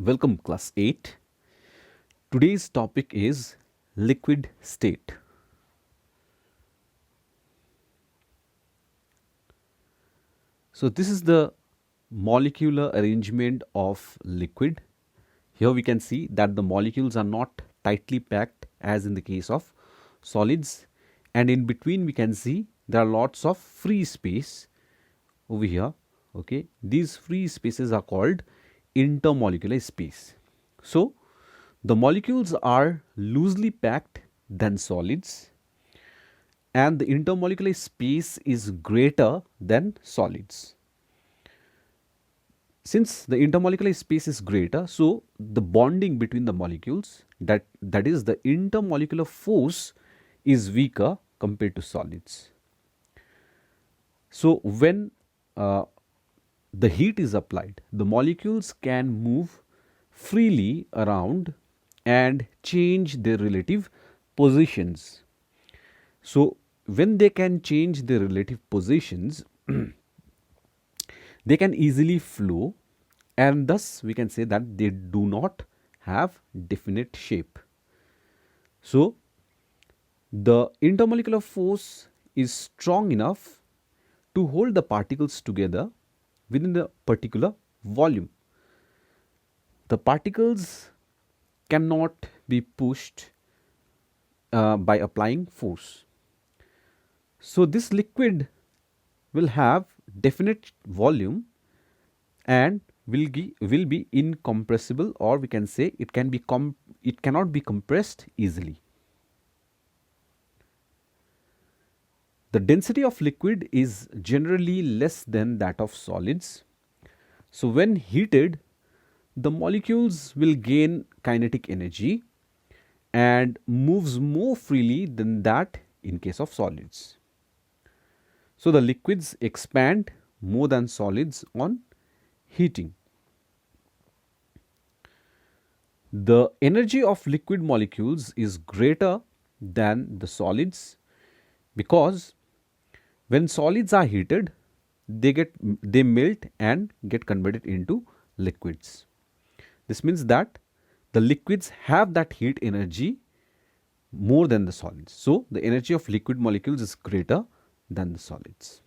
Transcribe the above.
Welcome, class 8. Today's topic is liquid state. So, this is the molecular arrangement of liquid. Here we can see that the molecules are not tightly packed as in the case of solids, and in between we can see there are lots of free space over here. Okay, these free spaces are called intermolecular space. So, the molecules are loosely packed than solids, and the intermolecular space is greater than solids. Since the intermolecular space is greater, so the bonding between the molecules, that is the intermolecular force, is weaker compared to solids. So when the heat is applied, the molecules can move freely around and change their relative positions. So when they can change their relative positions, they can easily flow, and thus we can say that they do not have definite shape. So the intermolecular force is strong enough to hold the particles together within the particular volume. The particles cannot be pushed by applying force. So this liquid will have definite volume and will be incompressible, or we can say it cannot be compressed easily. The density of liquid is generally less than that of solids. So when heated, the molecules will gain kinetic energy and moves more freely than that in case of solids. So the liquids expand more than solids on heating. The energy of liquid molecules is greater than the solids, because when solids are heated, they melt and get converted into liquids. This means that the liquids have that heat energy more than the solids. So the energy of liquid molecules is greater than the solids.